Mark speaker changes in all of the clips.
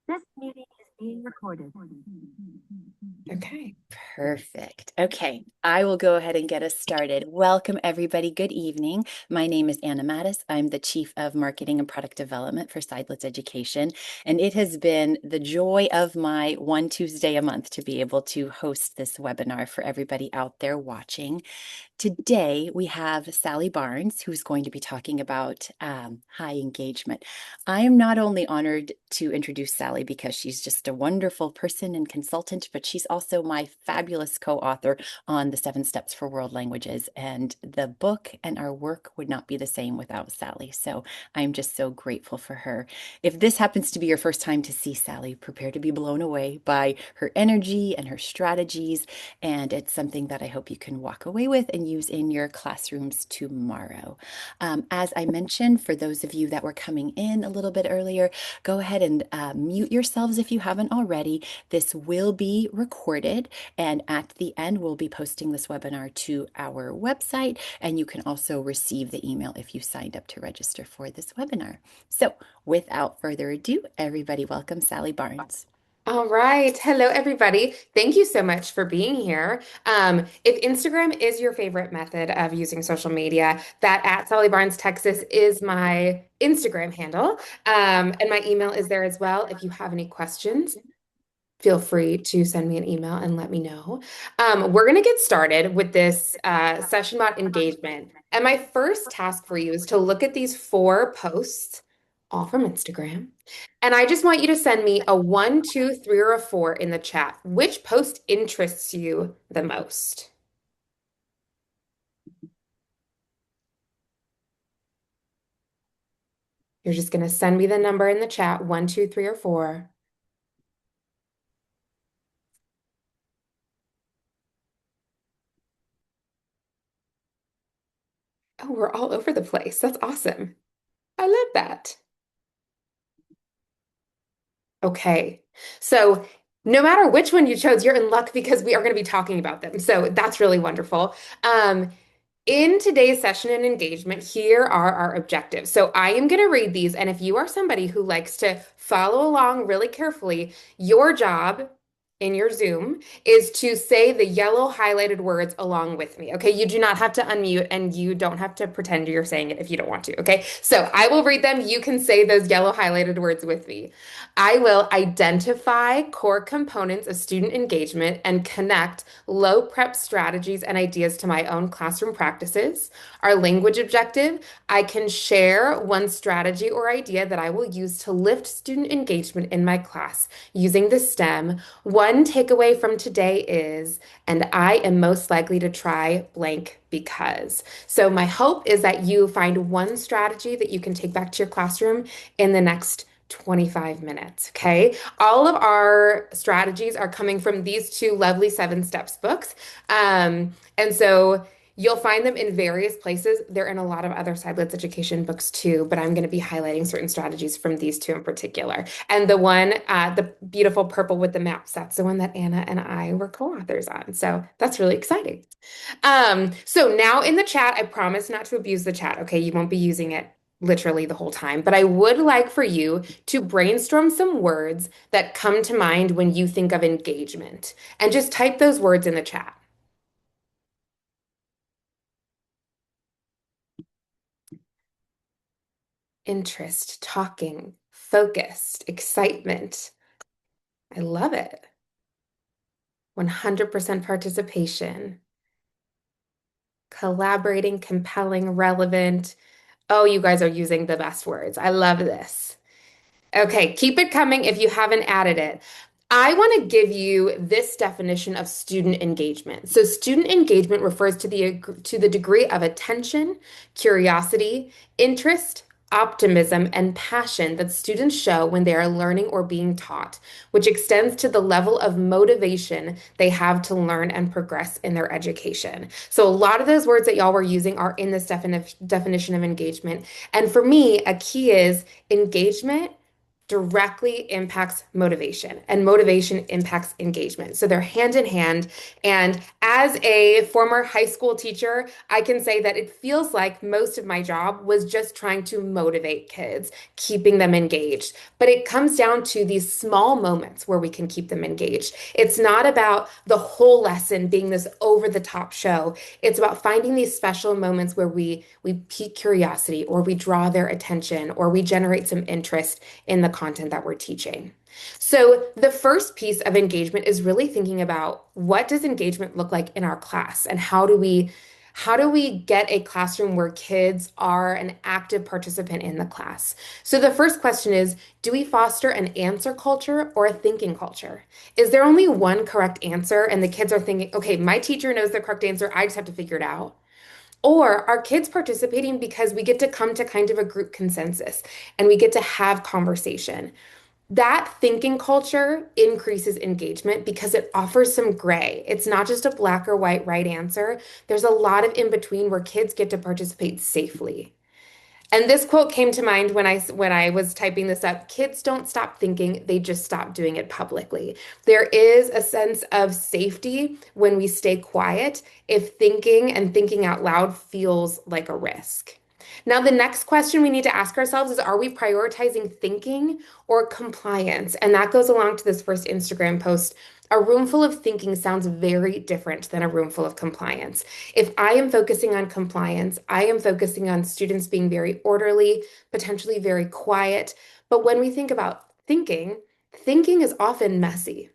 Speaker 1: This meeting is being recorded.
Speaker 2: Okay, perfect. Okay, I will go ahead and get us started. Welcome, everybody. Good evening. My name is Anna Mattis. I'm the Chief of Marketing and Product Development for Seidlitz Education, and it has been the joy of my one Tuesday a month to be able to host this webinar for everybody out there watching. Today, we have Sally Barnes, who's going to be talking about high engagement. I am not only honored to introduce Sally because she's just a wonderful person and consultant, but she's also my fabulous co-author on the Seven Steps for World Languages. And the book and our work would not be the same without Sally. So I'm just so grateful for her. If this happens to be your first time to see Sally, prepare to be blown away by her energy and her strategies. And it's something that I hope you can walk away with and use in your classrooms tomorrow. As I mentioned, for those of you that were coming in a little bit earlier, go ahead and mute yourselves if you haven't already. This will be recorded, and at the end, we'll be posting this webinar to our website, and you can also receive the email if you signed up to register for this webinar. So, without further ado, everybody welcome Sally Barnes.
Speaker 3: All right. Hello, everybody. Thank you so much for being here. If Instagram is your favorite method of using social media, that at Sally Barnes, Texas is my Instagram handle. And my email is there as well. If you have any questions, feel free to send me an email and let me know. We're going to get started with this session about engagement. And my first task for you is to look at these four posts, all from Instagram. And I just want you to send me a one, two, three, or a four in the chat. Which post interests you the most? You're just going to send me the number in the chat, one, two, three, or four. Oh, we're all over the place. That's awesome. I love that. Okay. So no matter which one you chose, you're in luck because we are going to be talking about them. So that's really wonderful. Um, In today's session and engagement, here are our objectives. So I am going to read these, and if you are somebody who likes to follow along really carefully, your job in your Zoom is to say the yellow highlighted words along with me. Okay, you do not have to unmute and you don't have to pretend you're saying it if you don't want to. Okay, so I will read them. You can say those yellow highlighted words with me. I will identify core components of student engagement and connect low prep strategies and ideas to my own classroom practices. Our language objective, I can share one strategy or idea that I will use to lift student engagement in my class using the STEM. One takeaway from today is, and I am most likely to try blank because. So my hope is that you find one strategy that you can take back to your classroom in the next 25 minutes. Okay. All of our strategies are coming from these two lovely Seven Steps books. And so you'll find them in various places. They're in a lot of other Seidlitz education books too, but I'm going to be highlighting certain strategies from these two in particular. And the one, the beautiful purple with the maps, that's the one that Anna and I were co-authors on. So that's really exciting. So now in the chat, I promise not to abuse the chat. Okay. You won't be using it literally the whole time, but I would like for you to brainstorm some words that come to mind when you think of engagement and just type those words in the chat. Interest, talking, focused, excitement. I love it. 100% participation, collaborating, compelling, relevant. Oh, you guys are using the best words. I love this. Okay, keep it coming if you haven't added it. I want to give you this definition of student engagement. So student engagement refers to the degree of attention, curiosity, interest, optimism, and passion that students show when they are learning or being taught, which extends to the level of motivation they have to learn and progress in their education. So a lot of those words that y'all were using are in this definition of engagement. And for me, a key is engagement directly impacts motivation, and motivation impacts engagement. So they're hand in hand. And as a former high school teacher, I can say that it feels like most of my job was just trying to motivate kids, keeping them engaged. But it comes down to these small moments where we can keep them engaged. It's not about the whole lesson being this over the top show. It's about finding these special moments where we pique curiosity, or we draw their attention, or we generate some interest in the content that we're teaching. So the first piece of engagement is really thinking about, what does engagement look like in our class, and how do we get a classroom where kids are an active participant in the class? So the first question is, do we foster an answer culture or a thinking culture? Is there only one correct answer and the kids are thinking, okay, my teacher knows the correct answer, I just have to figure it out? Or are kids participating because we get to come to kind of a group consensus and we get to have conversation? That thinking culture increases engagement because it offers some gray. It's not just a black or white right answer. There's a lot of in between where kids get to participate safely. And this quote came to mind when I was typing this up. Kids don't stop thinking, they just stop doing it publicly. There is a sense of safety when we stay quiet if thinking and thinking out loud feels like a risk. Now, the next question we need to ask ourselves is, are we prioritizing thinking or compliance? And that goes along to this first Instagram post. A room full of thinking sounds very different than a room full of compliance. If I am focusing on compliance, I am focusing on students being very orderly, potentially very quiet. But when we think about thinking, thinking is often messy.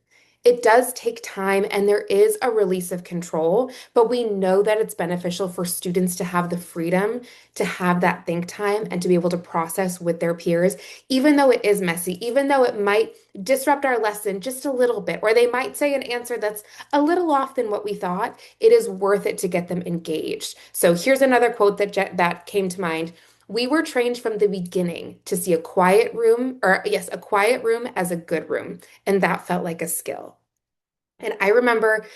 Speaker 3: It does take time and there is a release of control, but we know that it's beneficial for students to have the freedom to have that think time and to be able to process with their peers, even though it is messy, even though it might disrupt our lesson just a little bit, or they might say an answer that's a little off than what we thought. It is worth it to get them engaged. So here's another quote that came to mind. We were trained from the beginning to see a quiet room, or yes, a quiet room as a good room, and that felt like a skill. And I remember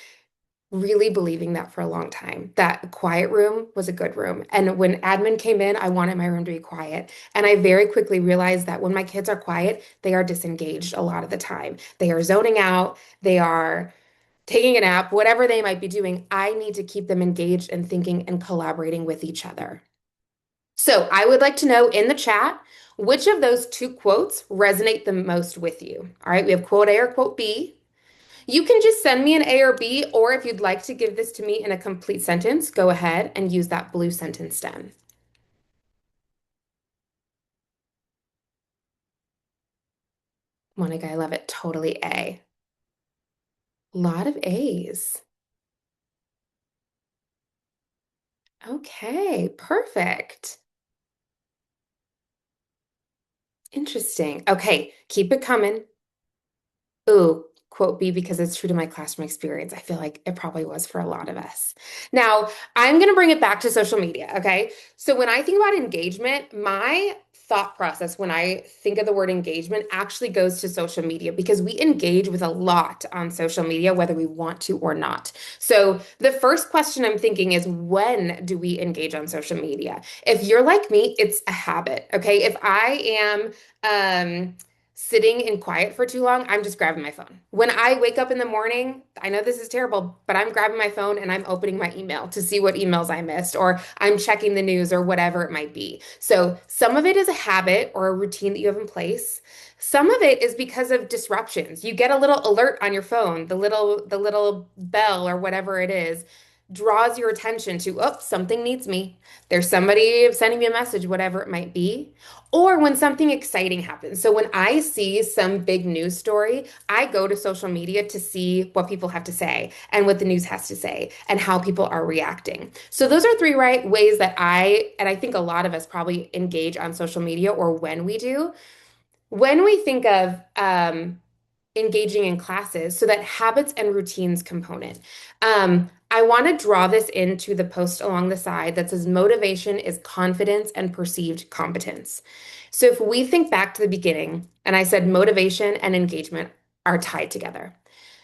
Speaker 3: really believing that for a long time, that a quiet room was a good room. And when admin came in, I wanted my room to be quiet. And I very quickly realized that when my kids are quiet, they are disengaged a lot of the time. They are zoning out, they are taking a nap, whatever they might be doing. I need to keep them engaged and thinking and collaborating with each other. So I would like to know in the chat, which of those two quotes resonate the most with you? All right, we have quote A or quote B. You can just send me an A or B, or if you'd like to give this to me in a complete sentence, go ahead and use that blue sentence stem. Monica, I love it. Totally A. Lot of A's. Okay, perfect. Interesting. Okay, keep it coming. Ooh, quote B, because it's true to my classroom experience. I feel like it probably was for a lot of us. Now, I'm going to bring it back to social media, okay? So when I think about engagement, my thought process when I think of the word engagement actually goes to social media, because we engage with a lot on social media, whether we want to or not. So the first question I'm thinking is, when do we engage on social media? If you're like me, it's a habit, okay? If I am sitting in quiet for too long, I'm just grabbing my phone. When I wake up in the morning, I know this is terrible, but I'm grabbing my phone and I'm opening my email to see what emails I missed, or I'm checking the news or whatever it might be. So some of it is a habit or a routine that you have in place. Some of it is because of disruptions. You get a little alert on your phone, the little bell or whatever it is draws your attention to, oh, something needs me. There's somebody sending me a message, whatever it might be. Or when something exciting happens. So when I see some big news story, I go to social media to see what people have to say and what the news has to say and how people are reacting. So those are three right ways that and I think a lot of us probably engage on social media, or when we do. When we think of engaging in classes, so that habits and routines component. I want to draw this into the post along the side that says motivation is confidence and perceived competence. So if we think back to the beginning, and I said motivation and engagement are tied together.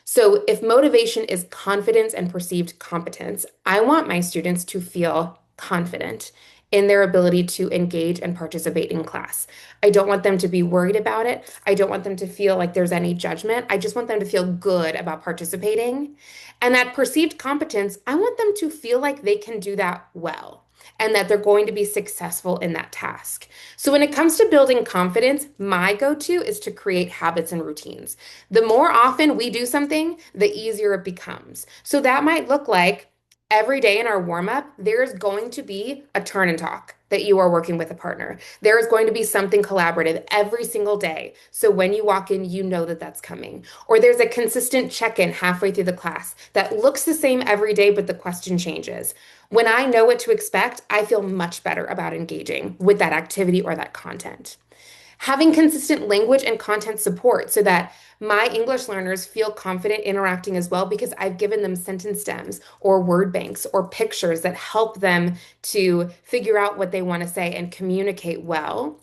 Speaker 3: So if motivation is confidence and perceived competence, I want my students to feel confident in their ability to engage and participate in class. I don't want them to be worried about it. I don't want them to feel like there's any judgment. I just want them to feel good about participating. And that perceived competence, I want them to feel like they can do that well and that they're going to be successful in that task. So when it comes to building confidence, my go-to is to create habits and routines. The more often we do something, the easier it becomes. So that might look like every day in our warm up, there's going to be a turn and talk that you are working with a partner. There is going to be something collaborative every single day. So when you walk in, you know that that's coming. Or there's a consistent check in halfway through the class that looks the same every day, but the question changes. When I know what to expect, I feel much better about engaging with that activity or that content. Having consistent language and content support so that my English learners feel confident interacting as well because I've given them sentence stems or word banks or pictures that help them to figure out what they want to say and communicate well.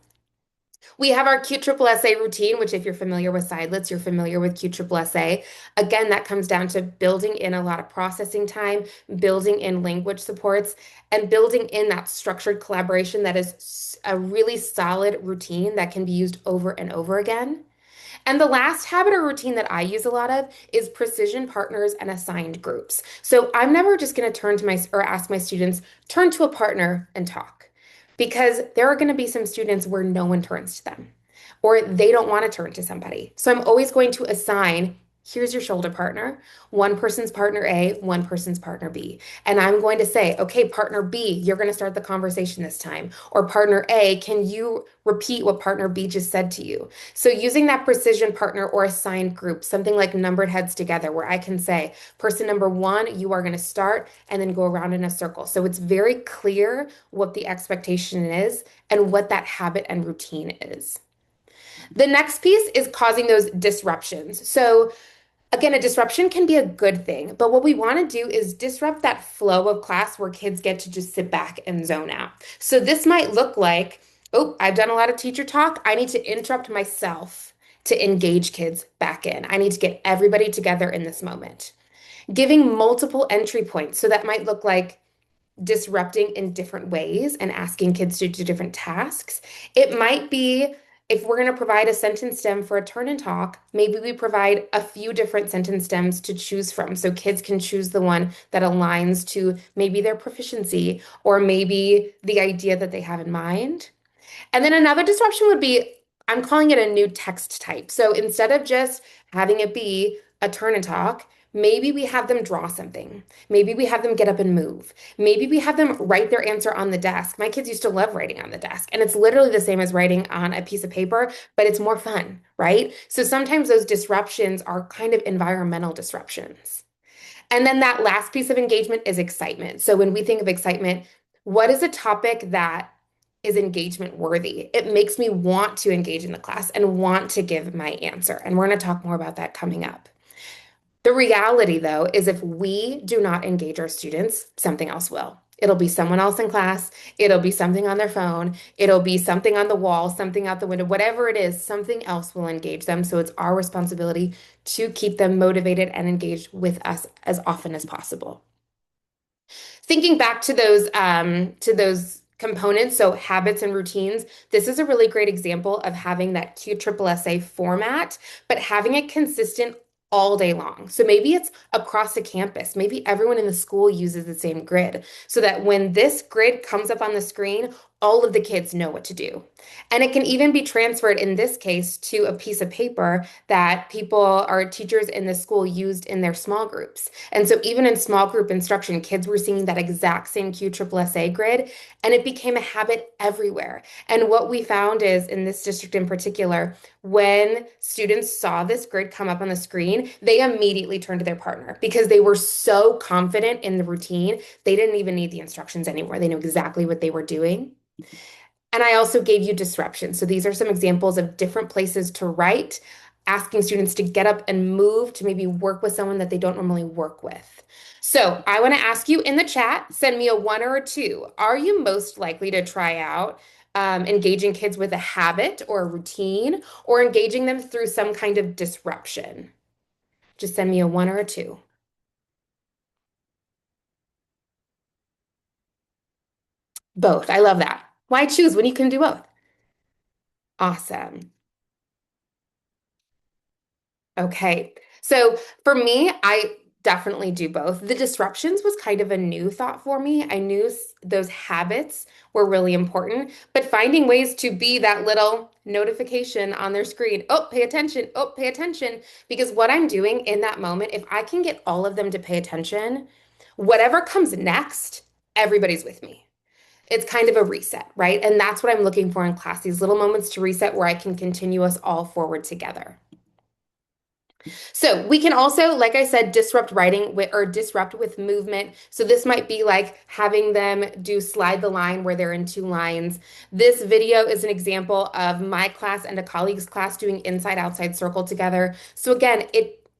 Speaker 3: We have our QSSA routine, which if you're familiar with Sidlets, you're familiar with QSSA. Again, that comes down to building in a lot of processing time, building in language supports, and building in that structured collaboration that is a really solid routine that can be used over and over again. And the last habit or routine that I use a lot of is precision partners and assigned groups. So I'm never just going to turn to my or ask my students, turn to a partner and talk. Because there are going to be some students where no one turns to them or they don't want to turn to somebody. So I'm always going to assign, here's your shoulder partner. One person's partner A, one person's partner B. And I'm going to say, okay, partner B, you're going to start the conversation this time. Or partner A, can you repeat what partner B just said to you? So using that precision partner or assigned group, something like numbered heads together, where I can say, person number one, you are going to start and then go around in a circle. So it's very clear what the expectation is and what that habit and routine is. The next piece is causing those disruptions. So again, a disruption can be a good thing, but what we want to do is disrupt that flow of class where kids get to just sit back and zone out. So this might look like, oh, I've done a lot of teacher talk. I need to interrupt myself to engage kids back in. I need to get everybody together in this moment. Giving multiple entry points. So that might look like disrupting in different ways and asking kids to do different tasks. It might be if we're going to provide a sentence stem for a turn and talk, maybe we provide a few different sentence stems to choose from. So kids can choose the one that aligns to maybe their proficiency or maybe the idea that they have in mind. And then another disruption would be, I'm calling it a new text type. So instead of just having it be a turn and talk, maybe we have them draw something. Maybe we have them get up and move. Maybe we have them write their answer on the desk. My kids used to love writing on the desk, and it's literally the same as writing on a piece of paper, but it's more fun, right? So sometimes those disruptions are kind of environmental disruptions. And then that last piece of engagement is excitement. So when we think of excitement, what is a topic that is engagement worthy? It makes me want to engage in the class and want to give my answer. And we're going to talk more about that coming up. The reality, though, is if we do not engage our students, something else will. It'll be someone else in class. It'll be something on their phone. It'll be something on the wall, something out the window, whatever it is, something else will engage them. So it's our responsibility to keep them motivated and engaged with us as often as possible. Thinking back to those components, so habits and routines, this is a really great example of having that QSSA format, but having it consistent all day long. So maybe it's across the campus. Maybe everyone in the school uses the same grid so that when this grid comes up on the screen, all of the kids know what to do. And it can even be transferred in this case to a piece of paper that people or teachers in the school used in their small groups. And so even in small group instruction, kids were seeing that exact same QSSA grid, and it became a habit everywhere. And what we found is in this district in particular, when students saw this grid come up on the screen, they immediately turned to their partner because they were so confident in the routine. They didn't even need the instructions anymore. They knew exactly what they were doing. And I also gave you disruption. So these are some examples of different places to write, asking students to get up and move to maybe work with someone that they don't normally work with. So I want to ask you in the chat, send me a 1 or a 2. Are you most likely to try out engaging kids with a habit or a routine or engaging them through some kind of disruption? Just send me a 1 or a 2. Both. I love that. Why choose when you can do both? Awesome. Okay. So for me, I definitely do both. The disruptions was kind of a new thought for me. I knew those habits were really important, but finding ways to be that little notification on their screen. Oh, pay attention. Oh, pay attention. Because what I'm doing in that moment, if I can get all of them to pay attention, whatever comes next, everybody's with me. It's kind of a reset, right? And that's what I'm looking for in class, these little moments to reset where I can continue us all forward together. So we can also, like I said, disrupt writing with, or disrupt with movement. So this might be like having them do slide the line where they're in two lines. This video is an example of my class and a colleague's class doing inside-outside circle together. So again,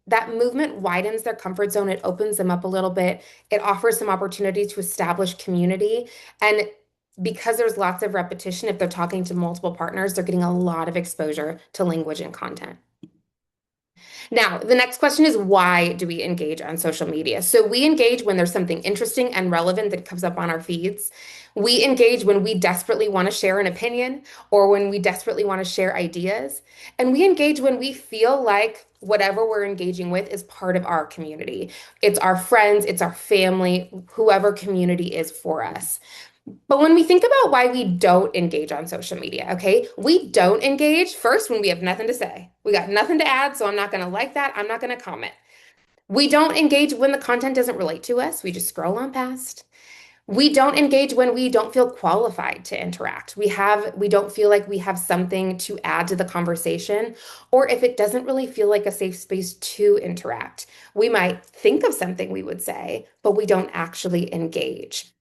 Speaker 3: that movement widens their comfort zone. It opens them up a little bit. It offers some opportunity to establish community. And because there's lots of repetition, if they're talking to multiple partners, they're getting a lot of exposure to language and content. Now, the next question is why do we engage on social media? So we engage when there's something interesting and relevant that comes up on our feeds. We engage when we desperately want to share an opinion or when we desperately want to share ideas. And we engage when we feel like whatever we're engaging with is part of our community. It's our friends, it's our family, whoever community is for us. But when we think about why we don't engage on social media, okay, we don't engage first when we have nothing to say. We got nothing to add, so I'm not going to like that. I'm not going to comment. We don't engage when the content doesn't relate to us. We just scroll on past. We don't engage when we don't feel qualified to interact. We don't feel like we have something to add to the conversation, or if it doesn't really feel like a safe space to interact. We might think of something we would say, but we don't actually engage.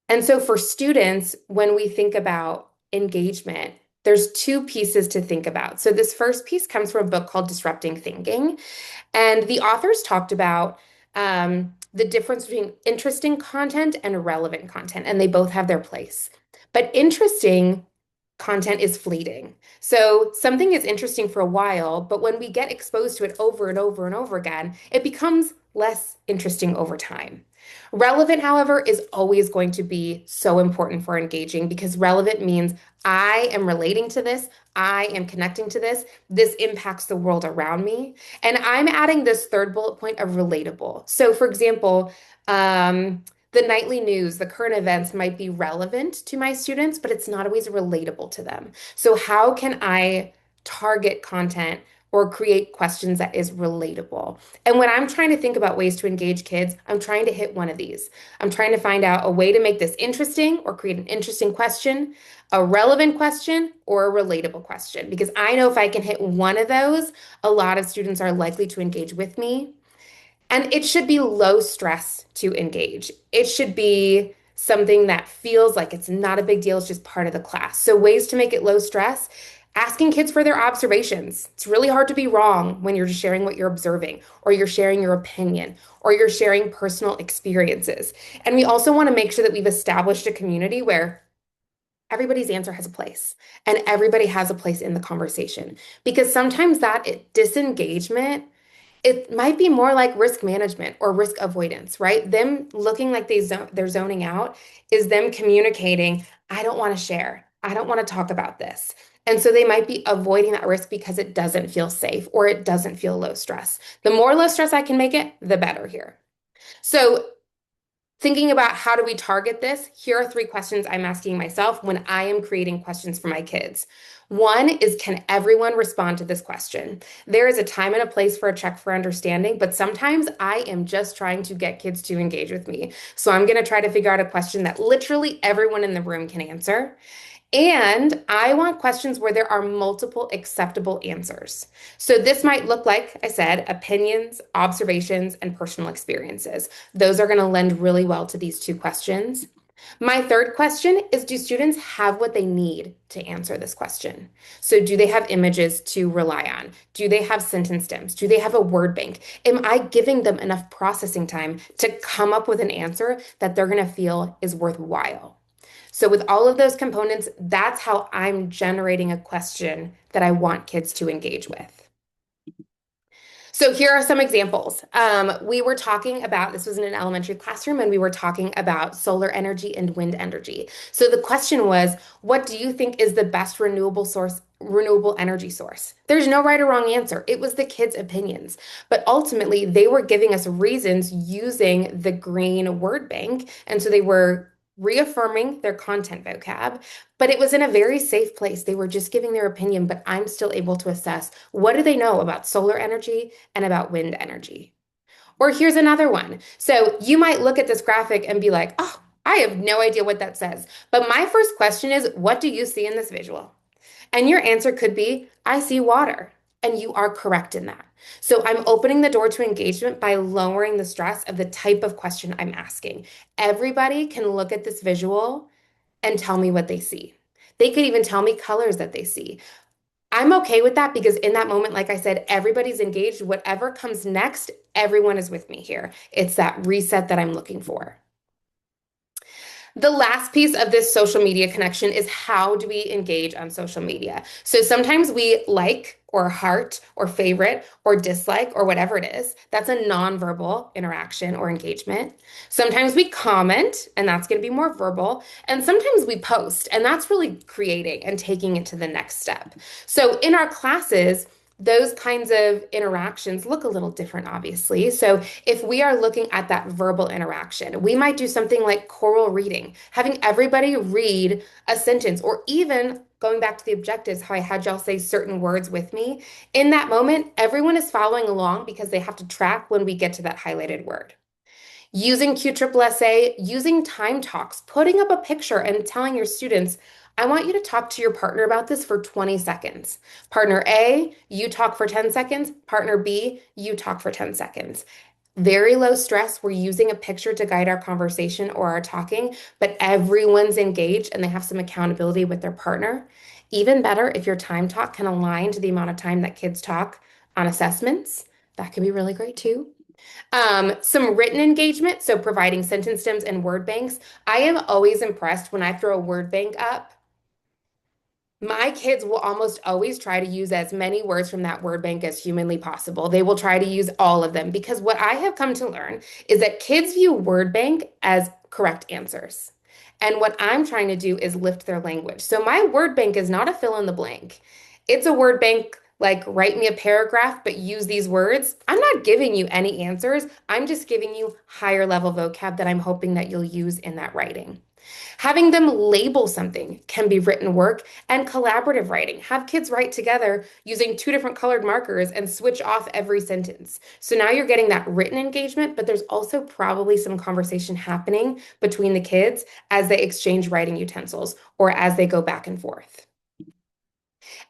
Speaker 3: And so for students, when we think about engagement, there's two pieces to think about. So this first piece comes from a book called Disrupting Thinking. And the authors talked about the difference between interesting content and relevant content, and they both have their place. But interesting content is fleeting. So something is interesting for a while, but when we get exposed to it over and over and over again, it becomes less interesting over time. Relevant, however, is always going to be so important for engaging because relevant means I am relating to this, I am connecting to this, this impacts the world around me. And I'm adding this third bullet point of relatable. So, for example, the nightly news, the current events might be relevant to my students, but it's not always relatable to them. So, how can I target content or create questions that is relatable? And when I'm trying to think about ways to engage kids, I'm trying to hit one of these. I'm trying to find out a way to make this interesting or create an interesting question, a relevant question, or a relatable question. Because I know if I can hit one of those, a lot of students are likely to engage with me. And it should be low stress to engage. It should be something that feels like it's not a big deal, it's just part of the class. So, ways to make it low stress, asking kids for their observations. It's really hard to be wrong when you're just sharing what you're observing, or you're sharing your opinion, or you're sharing personal experiences. And we also want to make sure that we've established a community where everybody's answer has a place and everybody has a place in the conversation. Because sometimes that disengagement, it might be more like risk management or risk avoidance, right? Them looking like they're zoning out is them communicating, I don't want to share. I don't want to talk about this. And so they might be avoiding that risk because it doesn't feel safe or it doesn't feel low stress. The more low stress I can make it, the better here. So thinking about how do we target this, here are 3 questions I'm asking myself when I am creating questions for my kids. One is, can everyone respond to this question? There is a time and a place for a check for understanding, but sometimes I am just trying to get kids to engage with me. So I'm going to try to figure out a question that literally everyone in the room can answer. And I want questions where there are multiple acceptable answers. So this might look like, I said, opinions, observations, and personal experiences. Those are going to lend really well to these 2 questions. My third question is, do students have what they need to answer this question? So do they have images to rely on? Do they have sentence stems? Do they have a word bank? Am I giving them enough processing time to come up with an answer that they're going to feel is worthwhile? So with all of those components, that's how I'm generating a question that I want kids to engage with. So here are some examples. We were talking about, this was in an elementary classroom, and we were talking about solar energy and wind energy. So the question was, what do you think is the best renewable energy source? There's no right or wrong answer. It was the kids' opinions. But ultimately, they were giving us reasons using the green word bank. And so they were reaffirming their content vocab, but it was in a very safe place. They were just giving their opinion, but I'm still able to assess what do they know about solar energy and about wind energy. Or here's another one. So you might look at this graphic and be like, oh, I have no idea what that says. But my first question is, what do you see in this visual? And your answer could be, I see water. And you are correct in that. So I'm opening the door to engagement by lowering the stress of the type of question I'm asking. Everybody can look at this visual and tell me what they see. They could even tell me colors that they see. I'm okay with that because in that moment, like I said, everybody's engaged. Whatever comes next, everyone is with me here. It's that reset that I'm looking for. The last piece of this social media connection is how do we engage on social media? So sometimes we like or heart or favorite or dislike or whatever it is. That's a nonverbal interaction or engagement. Sometimes we comment, and that's going to be more verbal. And sometimes we post, and that's really creating and taking it to the next step. So in our classes, those kinds of interactions look a little different, obviously. So if we are looking at that verbal interaction, we might do something like choral reading, having everybody read a sentence, or even going back to the objectives, how I had y'all say certain words with me. In that moment, everyone is following along because they have to track when we get to that highlighted word. Using QSSA, using time talks, putting up a picture and telling your students, I want you to talk to your partner about this for 20 seconds. Partner A, you talk for 10 seconds. Partner B, you talk for 10 seconds. Very low stress. We're using a picture to guide our conversation or our talking, but everyone's engaged and they have some accountability with their partner. Even better if your time talk can align to the amount of time that kids talk on assessments. That can be really great too. Some written engagement, so providing sentence stems and word banks. I am always impressed when I throw a word bank up. My kids will almost always try to use as many words from that word bank as humanly possible. They will try to use all of them because what I have come to learn is that kids view word bank as correct answers. And what I'm trying to do is lift their language. So my word bank is not a fill in the blank. It's a word bank like write me a paragraph, but use these words. I'm not giving you any answers. I'm just giving you higher level vocab that I'm hoping that you'll use in that writing. Having them label something can be written work and collaborative writing. Have kids write together using two different colored markers and switch off every sentence. So now you're getting that written engagement, but there's also probably some conversation happening between the kids as they exchange writing utensils or as they go back and forth.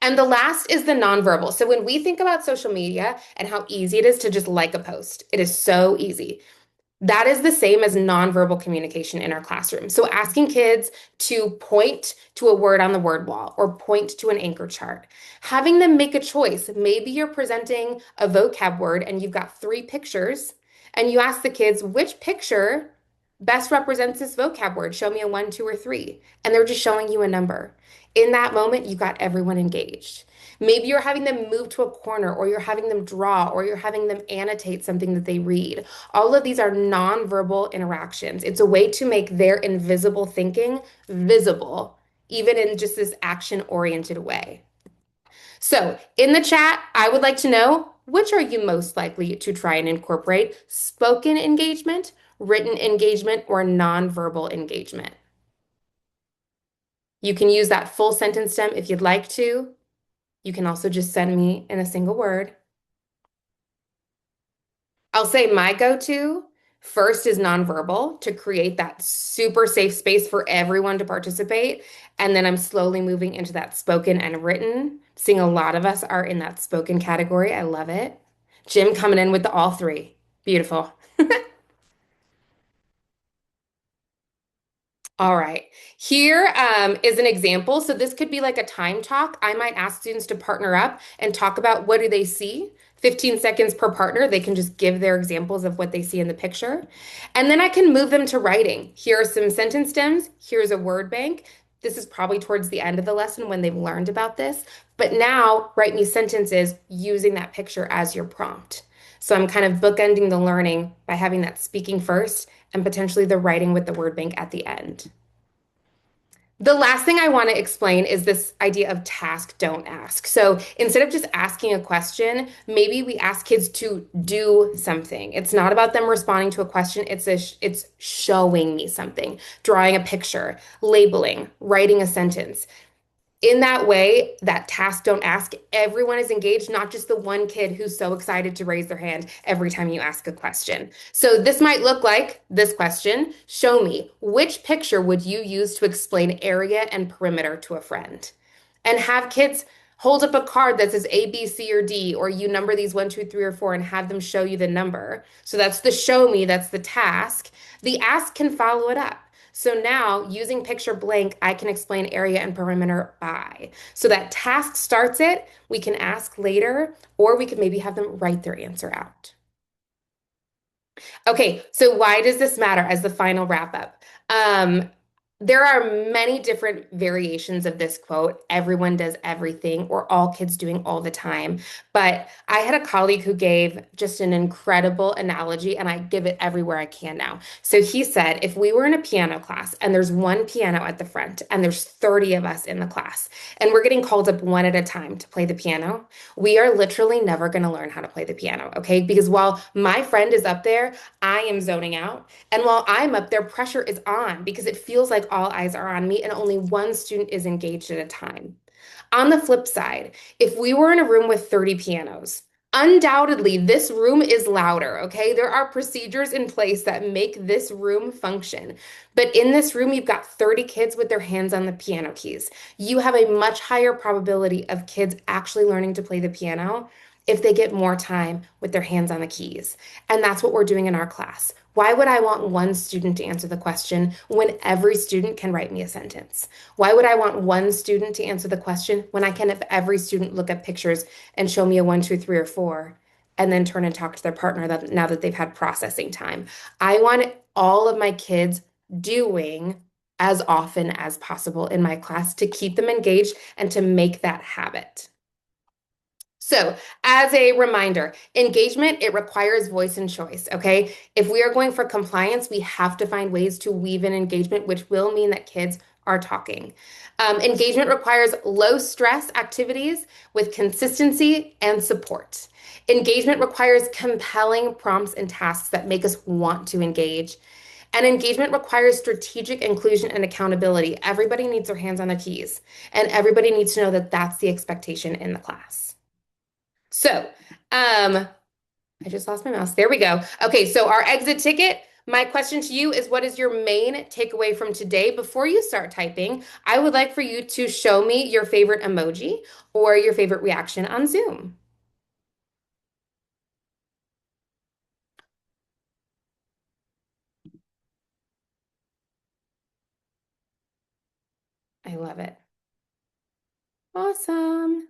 Speaker 3: And the last is the nonverbal. So when we think about social media and how easy it is to just like a post, it is so easy. That is the same as nonverbal communication in our classroom. So asking kids to point to a word on the word wall or point to an anchor chart, having them make a choice. Maybe you're presenting a vocab word and you've got 3 pictures and you ask the kids which picture best represents this vocab word. Show me a 1, 2, or 3. And they're just showing you a number. In that moment, you got everyone engaged. Maybe you're having them move to a corner, or you're having them draw, or you're having them annotate something that they read. All of these are nonverbal interactions. It's a way to make their invisible thinking visible, even in just this action-oriented way. So in the chat, I would like to know, which are you most likely to try and incorporate? Spoken engagement, written engagement, or nonverbal engagement? You can use that full sentence stem if you'd like to. You can also just send me in a single word. I'll say my go-to first is nonverbal to create that super safe space for everyone to participate. And then I'm slowly moving into that spoken and written. Seeing a lot of us are in that spoken category. I love it. Jim coming in with the all 3. Beautiful. All right, here is an example. So this could be like a time talk. I might ask students to partner up and talk about what do they see. 15 seconds per partner. They can just give their examples of what they see in the picture. And then I can move them to writing. Here are some sentence stems. Here's a word bank. This is probably towards the end of the lesson when they've learned about this. But now write me sentences using that picture as your prompt. So I'm kind of bookending the learning by having that speaking first and potentially the writing with the word bank at the end. The last thing I want to explain is this idea of task, don't ask. So instead of just asking a question, maybe we ask kids to do something. It's not about them responding to a question, it's showing me something, drawing a picture, labeling, writing a sentence. In that way, that task, don't ask, everyone is engaged, not just the one kid who's so excited to raise their hand every time you ask a question. So this might look like this question. Show me, which picture would you use to explain area and perimeter to a friend? And have kids hold up a card that says A, B, C, or D, or you number these one, two, three, or four, and have them show you the number. So that's the show me, that's the task. The ask can follow it up. So now using picture blank, I can explain area and perimeter by. So that task starts it, we can ask later, or we could maybe have them write their answer out. Okay, so why does this matter as the final wrap up? There are many different variations of this quote. Everyone does everything, or all kids doing all the time. But I had a colleague who gave just an incredible analogy, and I give it everywhere I can now. So he said, if we were in a piano class and there's one piano at the front and there's 30 of us in the class, and we're getting called up one at a time to play the piano, we are literally never going to learn how to play the piano, okay? Because while my friend is up there, I am zoning out. And while I'm up there, pressure is on because it feels like all eyes are on me and only one student is engaged at a time. On the flip side, if we were in a room with 30 pianos, undoubtedly this room is louder, okay? There are procedures in place that make this room function. But in this room, you've got 30 kids with their hands on the piano keys. You have a much higher probability of kids actually learning to play the piano if they get more time with their hands on the keys. And that's what we're doing in our class. Why would I want one student to answer the question when every student can write me a sentence? Why would I want one student to answer the question when I can have every student look at pictures and show me a one, two, three, or four, and then turn and talk to their partner now that they've had processing time? I want all of my kids doing as often as possible in my class to keep them engaged and to make that habit. So, as a reminder, engagement, it requires voice and choice, okay? If we are going for compliance, we have to find ways to weave in engagement, which will mean that kids are talking. Engagement requires low stress activities with consistency and support. Engagement requires compelling prompts and tasks that make us want to engage. And engagement requires strategic inclusion and accountability. Everybody needs their hands on the keys, and everybody needs to know that that's the expectation in the class. So, I just lost my mouse. There we go. Okay, so our exit ticket. My question to you is, what is your main takeaway from today? Before you start typing, I would like for you to show me your favorite emoji or your favorite reaction on Zoom. I love it. Awesome.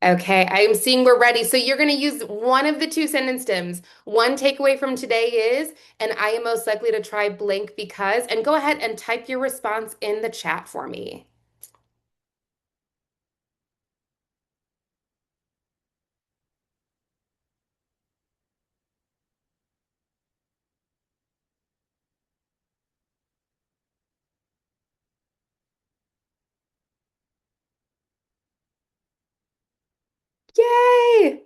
Speaker 3: Okay, I am seeing we're ready. So you're going to use one of the two sentence stems. One takeaway from today is, and I am most likely to try blank because, and go ahead and type your response in the chat for me. Yay!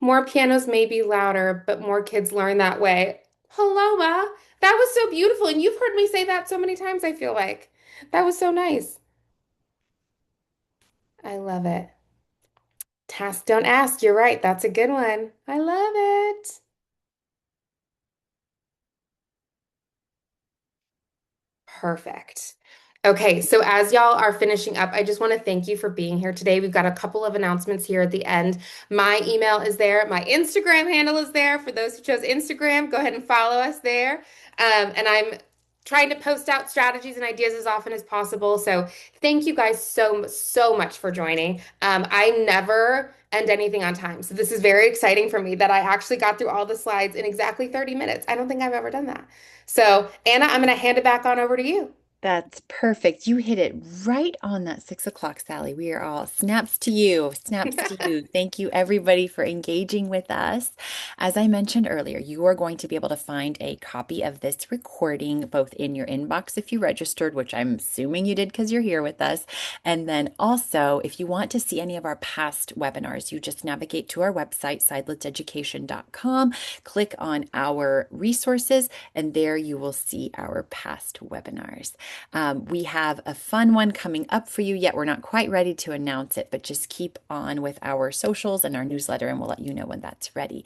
Speaker 3: More pianos may be louder, but more kids learn that way. Paloma, that was so beautiful. And you've heard me say that so many times, I feel like. That was so nice. I love it. Task, don't ask. You're right. That's a good one. I love it. Perfect. Okay, so as y'all are finishing up, I just want to thank you for being here today. We've got a couple of announcements here at the end. My email is there. My Instagram handle is there. For those who chose Instagram, go ahead and follow us there. And I'm trying to post out strategies and ideas as often as possible. So thank you guys so much for joining. I never end anything on time. So this is very exciting for me that I actually got through all the slides in exactly 30 minutes. I don't think I've ever done that. So Anna, I'm going to hand it back on over to you.
Speaker 2: That's perfect. You hit it right on that 6 o'clock, Sally. We are all snaps to you. Snaps to you. Thank you, everybody, for engaging with us. As I mentioned earlier, you are going to be able to find a copy of this recording both in your inbox if you registered, which I'm assuming you did because you're here with us. And then also, if you want to see any of our past webinars, you just navigate to our website, sidelitseducation.com, click on our resources, and there you will see our past webinars. We have a fun one coming up for you, yet we're not quite ready to announce it, but just keep on with our socials and our newsletter, and we'll let you know when that's ready.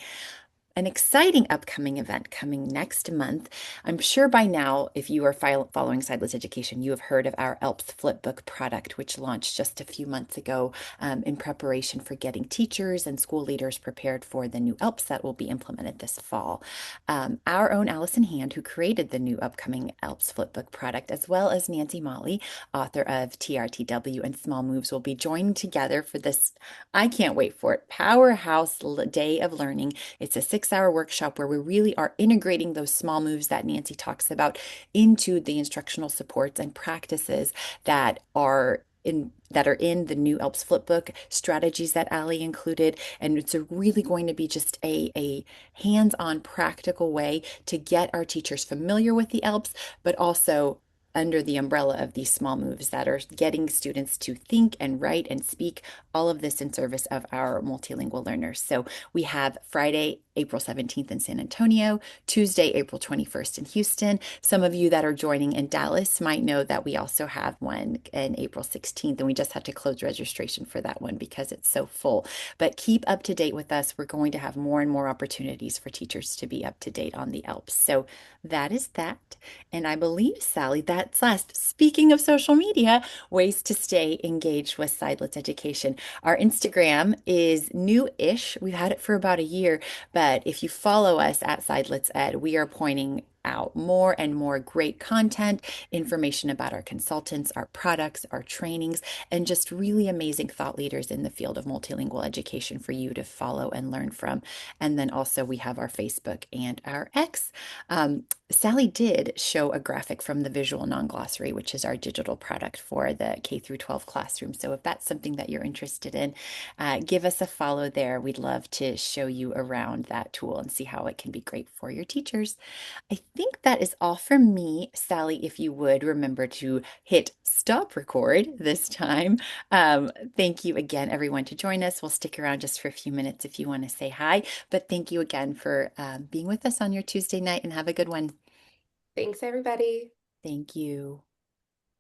Speaker 2: An exciting upcoming event coming next month. I'm sure by now, if you are following Sideless Education, you have heard of our ELPS Flipbook product, which launched just a few months ago in preparation for getting teachers and school leaders prepared for the new ELPS that will be implemented this fall. Our own Allison Hand, who created the new upcoming ELPS Flipbook product, as well as Nancy Molly, author of TRTW and Small Moves, will be joining together for this, I can't wait for it, powerhouse day of learning. It's a 6-hour workshop where we really are integrating those small moves that Nancy talks about into the instructional supports and practices that are in the new ELPS Flipbook, strategies that Ali included. And it's really going to be just a hands-on practical way to get our teachers familiar with the ELPS, but also under the umbrella of these small moves that are getting students to think and write and speak, all of this in service of our multilingual learners. So we have Friday, April 17th in San Antonio, Tuesday, April 21st in Houston. Some of you that are joining in Dallas might know that we also have one in April 16th, and we just had to close registration for that one because it's so full. But keep up to date with us. We're going to have more and more opportunities for teachers to be up to date on the ELPS. So that is that. And I believe, Sally, that's last. Speaking of social media, ways to stay engaged with Sideless Education. Our Instagram is new-ish. We've had it for about a year, but if you follow us at Sideless Ed, we are pointing out more and more great content, information about our consultants, our products, our trainings, and just really amazing thought leaders in the field of multilingual education for you to follow and learn from. And then also we have our Facebook and our X. Sally did show a graphic from the Visual Non-Glossary, which is our digital product for the K through 12 classroom. So if that's something that you're interested in, give us a follow there. We'd love to show you around that tool and see how it can be great for your teachers. I think that is all for me. Sally, if you would remember to hit stop record this time. Thank you again, everyone, to join us. We'll stick around just for a few minutes if you want to say hi. But thank you again for being with us on your Tuesday night, and have a good one.
Speaker 3: Thanks, everybody.
Speaker 2: Thank you.